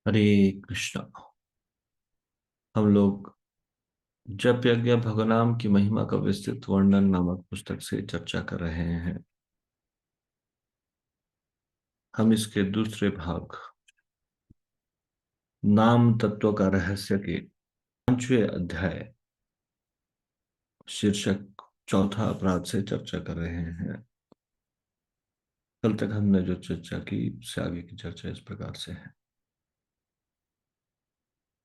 हरे कृष्णा। हम लोग जप यज्ञ भगवान की महिमा का विस्तृत वर्णन नामक पुस्तक से चर्चा कर रहे हैं। हम इसके दूसरे भाग नाम तत्व का रहस्य के 5वें अध्याय शीर्षक चौथा अपराध से चर्चा कर रहे हैं। कल तक हमने जो चर्चा की उससे आगे की चर्चा इस प्रकार से है।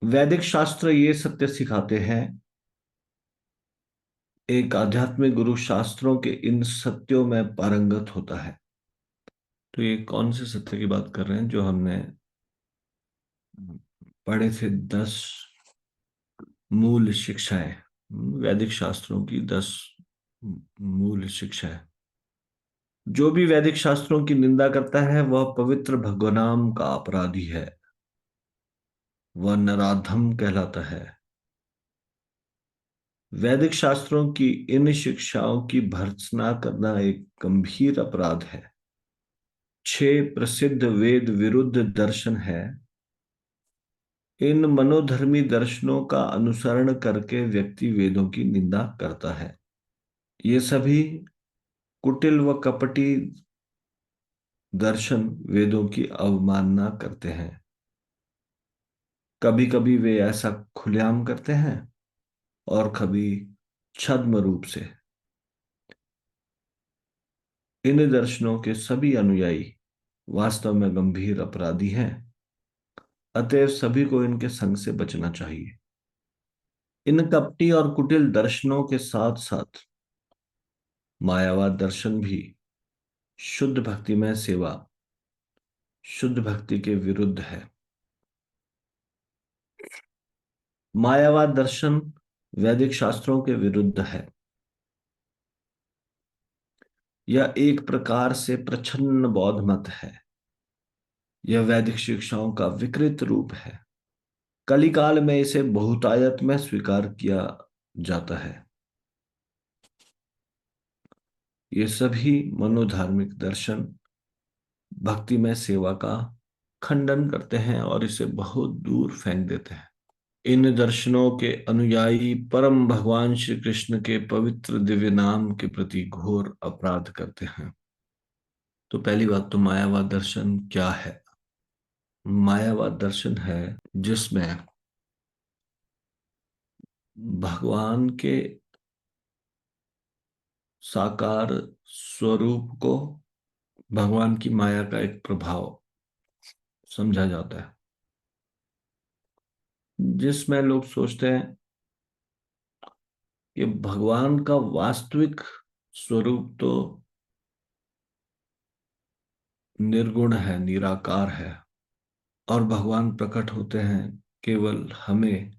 वैदिक शास्त्र ये सत्य सिखाते हैं। एक आध्यात्मिक गुरु शास्त्रों के इन सत्यों में पारंगत होता है। तो ये कौन से सत्य की बात कर रहे हैं जो हमने पढ़े थे? 10 मूल शिक्षाएं, वैदिक शास्त्रों की 10 मूल शिक्षाएं। जो भी वैदिक शास्त्रों की निंदा करता है वह पवित्र भगवनाम का अपराधी है। वह नराधम कहलाता है। वैदिक शास्त्रों की इन शिक्षाओं की भर्त्सना करना एक गंभीर अपराध है। 6 प्रसिद्ध वेद विरुद्ध दर्शन है। इन मनोधर्मी दर्शनों का अनुसरण करके व्यक्ति वेदों की निंदा करता है। ये सभी कुटिल व कपटी दर्शन वेदों की अवमानना करते हैं। कभी कभी वे ऐसा खुलेआम करते हैं और कभी छद्म रूप से। इन दर्शनों के सभी अनुयायी वास्तव में गंभीर अपराधी हैं। अतएव सभी को इनके संग से बचना चाहिए। इन कपटी और कुटिल दर्शनों के साथ साथ मायावाद दर्शन भी शुद्ध भक्तिमय सेवा, शुद्ध भक्ति के विरुद्ध है। मायावाद दर्शन वैदिक शास्त्रों के विरुद्ध है। यह एक प्रकार से प्रच्छन्न बौद्ध मत है। यह वैदिक शिक्षाओं का विकृत रूप है। कलिकाल में इसे बहुतायत में स्वीकार किया जाता है। ये सभी मनोधार्मिक दर्शन भक्ति में सेवा का खंडन करते हैं और इसे बहुत दूर फेंक देते हैं। इन दर्शनों के अनुयायी परम भगवान श्री कृष्ण के पवित्र दिव्य नाम के प्रति घोर अपराध करते हैं। तो पहली बात तो मायावाद दर्शन क्या है? मायावाद दर्शन है जिसमें भगवान के साकार स्वरूप को भगवान की माया का एक प्रभाव समझा जाता है। जिसमें लोग सोचते हैं कि भगवान का वास्तविक स्वरूप तो निर्गुण है, निराकार है, और भगवान प्रकट होते हैं केवल हमें,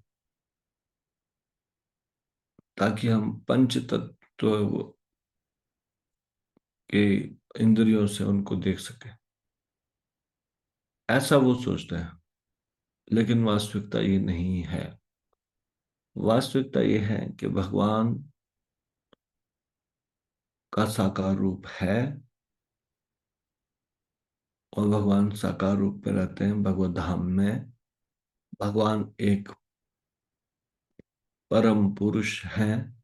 ताकि हम पंच तत्व के इंद्रियों से उनको देख सके। ऐसा वो सोचते हैं, लेकिन वास्तविकता ये नहीं है। वास्तविकता ये है कि भगवान का साकार रूप है और भगवान साकार रूप में रहते हैं भगवत धाम में। भगवान एक परम पुरुष हैं।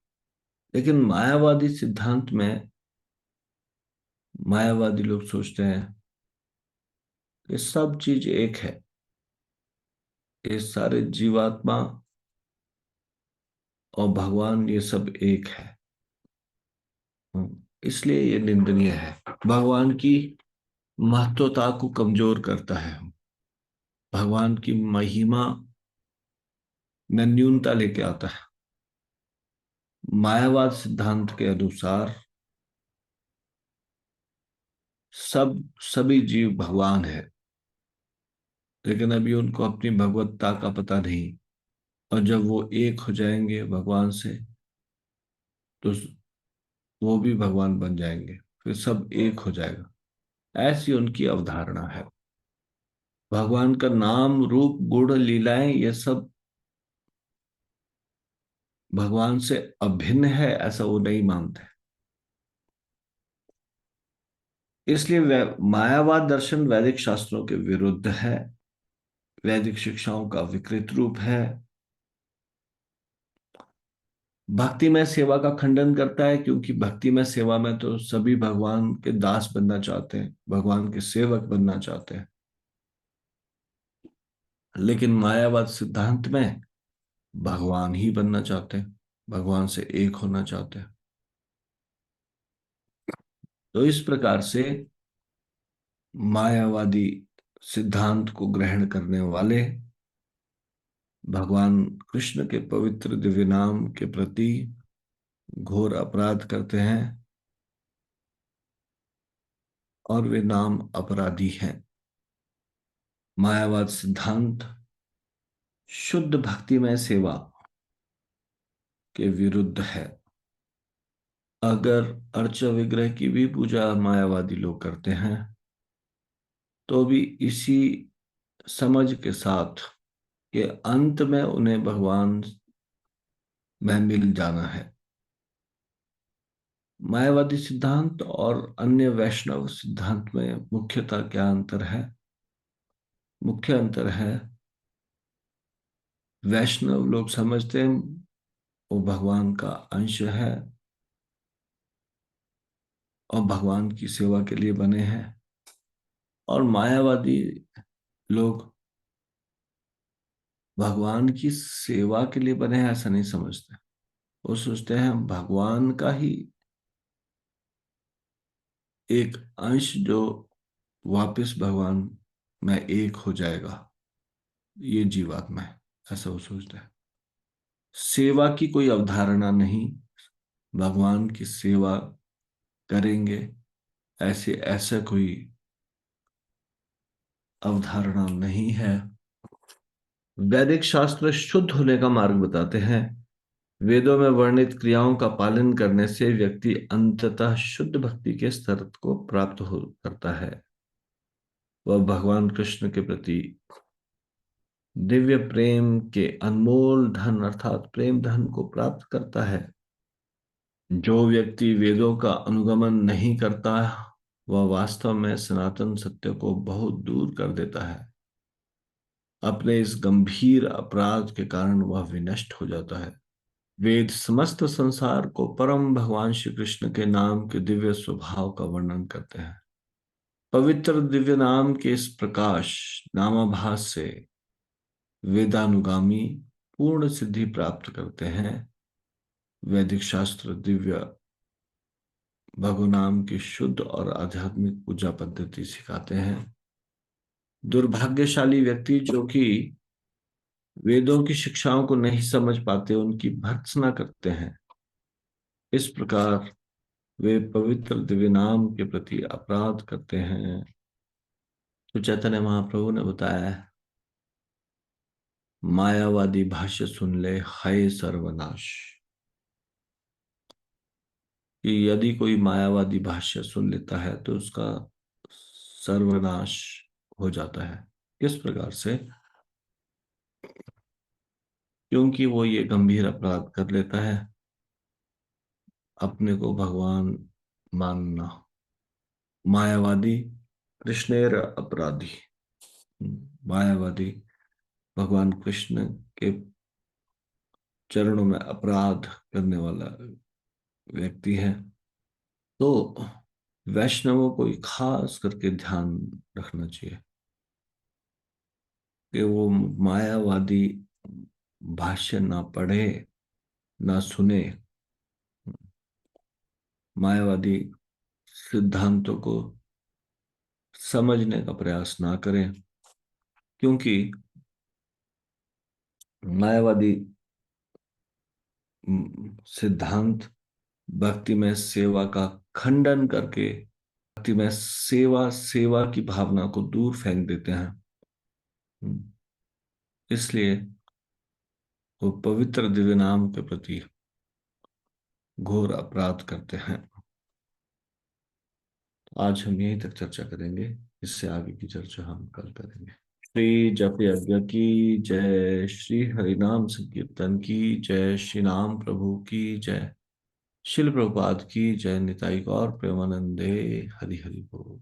लेकिन मायावादी सिद्धांत में मायावादी लोग सोचते हैं कि सब चीज एक है। ये सारे जीवात्मा और भगवान ये सब एक है। इसलिए ये निंदनीय है। भगवान की महत्वता को कमजोर करता है। भगवान की महिमा में न्यूनता लेके आता है। मायावाद सिद्धांत के अनुसार सभी जीव भगवान है, लेकिन अभी उनको अपनी भगवत्ता का पता नहीं। और जब वो एक हो जाएंगे भगवान से तो वो भी भगवान बन जाएंगे, फिर सब एक हो जाएगा। ऐसी उनकी अवधारणा है। भगवान का नाम रूप गुण लीलाएं ये सब भगवान से अभिन्न है, ऐसा वो नहीं मानते। इसलिए मायावाद दर्शन वैदिक शास्त्रों के विरुद्ध है। वैदिक शिक्षाओं का विकृत रूप है। भक्तिमय सेवा का खंडन करता है, क्योंकि भक्तिमय सेवा में तो सभी भगवान के दास बनना चाहते हैं, भगवान के सेवक बनना चाहते हैं। लेकिन मायावाद सिद्धांत में भगवान ही बनना चाहते हैं, भगवान से एक होना चाहते हैं। तो इस प्रकार से मायावादी सिद्धांत को ग्रहण करने वाले भगवान कृष्ण के पवित्र दिव्य नाम के प्रति घोर अपराध करते हैं, और वे नाम अपराधी हैं। मायावाद सिद्धांत शुद्ध भक्तिमय सेवा के विरुद्ध है। अगर अर्च विग्रह की भी पूजा मायावादी लोग करते हैं, तो भी इसी समझ के साथ कि अंत में उन्हें भगवान में मिल जाना है। मायावादी सिद्धांत और अन्य वैष्णव सिद्धांत में मुख्यतः क्या अंतर है? मुख्य अंतर है, वैष्णव लोग समझते हैं वो भगवान का अंश है और भगवान की सेवा के लिए बने हैं। और मायावादी लोग भगवान की सेवा के लिए बने हैं ऐसा नहीं समझते। वो सोचते हैं भगवान का ही एक अंश जो वापस भगवान में एक हो जाएगा, ये जीवात्मा है, ऐसा वो सोचता है। सेवा की कोई अवधारणा नहीं, भगवान की सेवा करेंगे ऐसे ऐसा कोई अवधारणा नहीं है। वैदिक शास्त्र शुद्ध होने का मार्ग बताते हैं। वेदों में वर्णित क्रियाओं का पालन करने से व्यक्ति अंततः शुद्ध भक्ति के स्तर को प्राप्त हो करता है। वह भगवान कृष्ण के प्रति दिव्य प्रेम के अनमोल धन अर्थात प्रेम धन को प्राप्त करता है। जो व्यक्ति वेदों का अनुगमन नहीं करता, वह वास्तव में सनातन सत्य को बहुत दूर कर देता है। अपने इस गंभीर अपराध के कारण वह विनष्ट हो जाता है। वेद समस्त संसार को परम भगवान श्री कृष्ण के नाम के दिव्य स्वभाव का वर्णन करते हैं। पवित्र दिव्य नाम के इस प्रकाश नामाभास से वेदानुगामी पूर्ण सिद्धि प्राप्त करते हैं। वैदिक शास्त्र दिव्य भगवान की शुद्ध और आध्यात्मिक पूजा पद्धति सिखाते हैं। दुर्भाग्यशाली व्यक्ति जो कि वेदों की शिक्षाओं को नहीं समझ पाते, उनकी भर्त्सना करते हैं। इस प्रकार वे पवित्र दिव्य नाम के प्रति अपराध करते हैं। तो चैतन्य महाप्रभु ने बताया है, मायावादी भाष्य सुन ले हाय सर्वनाश, कि यदि कोई मायावादी भाष्य सुन लेता है तो उसका सर्वनाश हो जाता है। किस प्रकार से? क्योंकि वो ये गंभीर अपराध कर लेता है, अपने को भगवान मानना। मायावादी कृष्णेर अपराधी, मायावादी भगवान कृष्ण के चरणों में अपराध करने वाला व्यक्ति है। तो वैष्णवों को खास करके ध्यान रखना चाहिए कि वो मायावादी भाष्य ना पढ़े ना सुने, मायावादी सिद्धांतों को समझने का प्रयास ना करें, क्योंकि मायावादी सिद्धांत भक्ति में सेवा का खंडन करके भक्ति में सेवा सेवा की भावना को दूर फेंक देते हैं। इसलिए वो पवित्र दिव्य नाम के प्रति घोर अपराध करते हैं। आज हम यहीं तक चर्चा करेंगे, इससे आगे की चर्चा हम कल करेंगे। श्री जप यज्ञ की जय, श्री हरिनाम संकीर्तन की जय, श्री नाम प्रभु की जय, शिल प्रभुपाद की जय, निताई गौर प्रेमानंदे, हरि हरि बोल।